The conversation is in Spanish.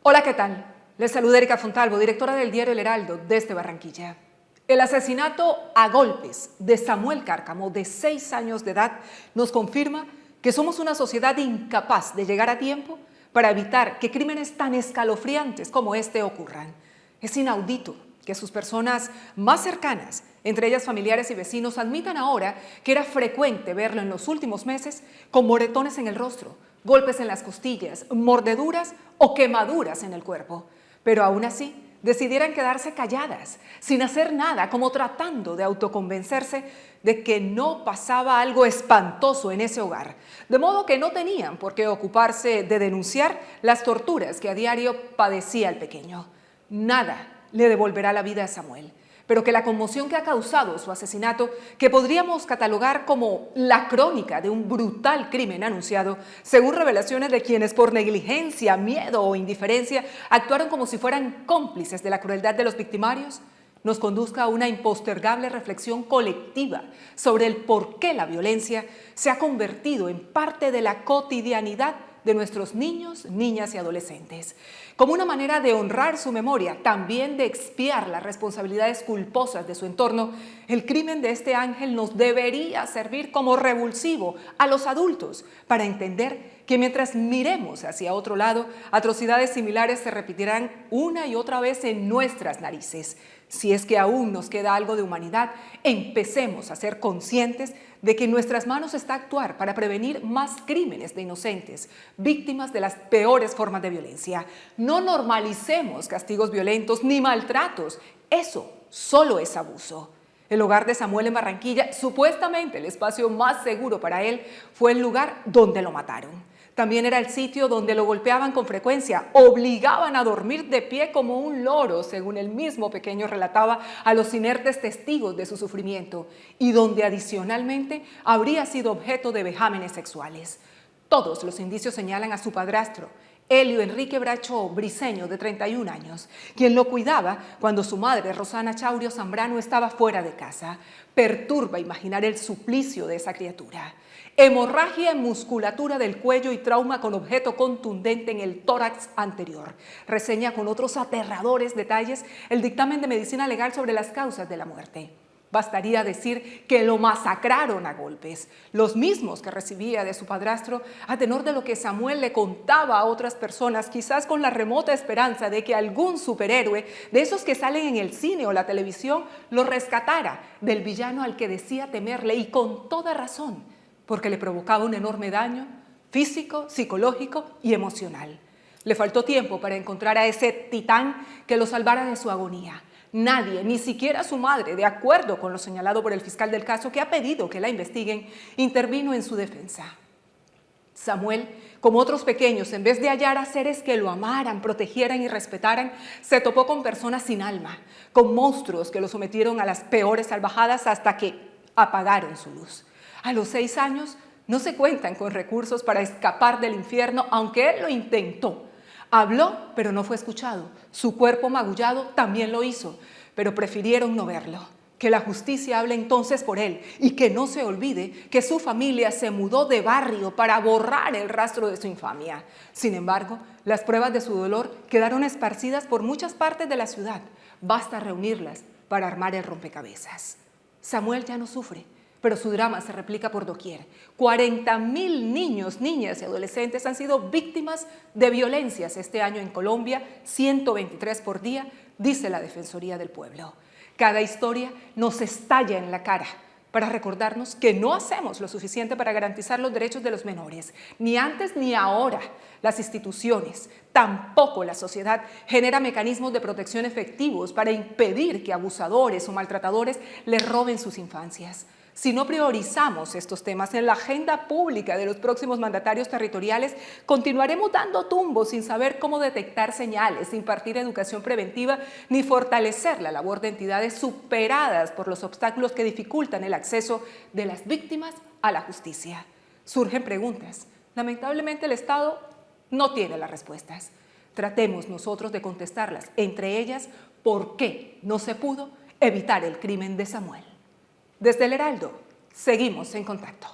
Hola, ¿qué tal? Les saluda Erika Fontalvo, directora del diario El Heraldo, desde Barranquilla. El asesinato a golpes de Samuel Cárcamo, de 6 años de edad, nos confirma que somos una sociedad incapaz de llegar a tiempo para evitar que crímenes tan escalofriantes como este ocurran. Es inaudito que sus personas más cercanas, entre ellas familiares y vecinos, admitan ahora que era frecuente verlo en los últimos meses con moretones en el rostro, golpes en las costillas, mordeduras o quemaduras en el cuerpo. Pero aún así, decidieran quedarse calladas, sin hacer nada, como tratando de autoconvencerse de que no pasaba algo espantoso en ese hogar, de modo que no tenían por qué ocuparse de denunciar las torturas que a diario padecía el pequeño. Nada le devolverá la vida a Samuel, pero que la conmoción que ha causado su asesinato, que podríamos catalogar como la crónica de un brutal crimen anunciado, según revelaciones de quienes por negligencia, miedo o indiferencia actuaron como si fueran cómplices de la crueldad de los victimarios, nos conduzca a una impostergable reflexión colectiva sobre el por qué la violencia se ha convertido en parte de la cotidianidad de nuestros niños, niñas y adolescentes, como una manera de honrar su memoria, también de expiar las responsabilidades culposas de su entorno. El crimen de este ángel nos debería servir como revulsivo a los adultos para entender que mientras miremos hacia otro lado, atrocidades similares se repetirán una y otra vez en nuestras narices. Si es que aún nos queda algo de humanidad, empecemos a ser conscientes de que en nuestras manos está actuar para prevenir más crímenes de inocentes, víctimas de las peores formas de violencia. No normalicemos castigos violentos ni maltratos. Eso solo es abuso. El hogar de Samuel en Barranquilla, supuestamente el espacio más seguro para él, fue el lugar donde lo mataron. También era el sitio donde lo golpeaban con frecuencia, obligaban a dormir de pie como un loro, según el mismo pequeño relataba a los inertes testigos de su sufrimiento, y donde adicionalmente habría sido objeto de vejámenes sexuales. Todos los indicios señalan a su padrastro, Elio Enrique Bracho Briceño, de 31 años, quien lo cuidaba cuando su madre, Rosana Chaurio Zambrano, estaba fuera de casa. Perturba imaginar el suplicio de esa criatura. Hemorragia en musculatura del cuello y trauma con objeto contundente en el tórax anterior. Reseña con otros aterradores detalles el dictamen de medicina legal sobre las causas de la muerte. Bastaría decir que lo masacraron a golpes, los mismos que recibía de su padrastro, a tenor de lo que Samuel le contaba a otras personas, quizás con la remota esperanza de que algún superhéroe, de esos que salen en el cine o la televisión, lo rescatara del villano al que decía temerle, y con toda razón, porque le provocaba un enorme daño físico, psicológico y emocional. Le faltó tiempo para encontrar a ese titán que lo salvara de su agonía. Nadie, ni siquiera su madre, de acuerdo con lo señalado por el fiscal del caso, que ha pedido que la investiguen, intervino en su defensa. Samuel, como otros pequeños, en vez de hallar a seres que lo amaran, protegieran y respetaran, se topó con personas sin alma, con monstruos que lo sometieron a las peores salvajadas hasta que apagaron su luz. A los 6 años no se cuentan con recursos para escapar del infierno, aunque él lo intentó. Habló, pero no fue escuchado. Su cuerpo magullado también lo hizo, pero prefirieron no verlo. Que la justicia hable entonces por él y que no se olvide que su familia se mudó de barrio para borrar el rastro de su infamia. Sin embargo, las pruebas de su dolor quedaron esparcidas por muchas partes de la ciudad. Basta reunirlas para armar el rompecabezas. Samuel ya no sufre, pero su drama se replica por doquier. 40.000 niños, niñas y adolescentes han sido víctimas de violencias este año en Colombia, 123 por día, dice la Defensoría del Pueblo. Cada historia nos estalla en la cara para recordarnos que no hacemos lo suficiente para garantizar los derechos de los menores, ni antes ni ahora. Las instituciones, tampoco la sociedad, genera mecanismos de protección efectivos para impedir que abusadores o maltratadores les roben sus infancias. Si no priorizamos estos temas en la agenda pública de los próximos mandatarios territoriales, continuaremos dando tumbos sin saber cómo detectar señales, impartir educación preventiva, ni fortalecer la labor de entidades superadas por los obstáculos que dificultan el acceso de las víctimas a la justicia. Surgen preguntas. Lamentablemente el Estado no tiene las respuestas. Tratemos nosotros de contestarlas, entre ellas, ¿por qué no se pudo evitar el crimen de Samuel? Desde El Heraldo, seguimos en contacto.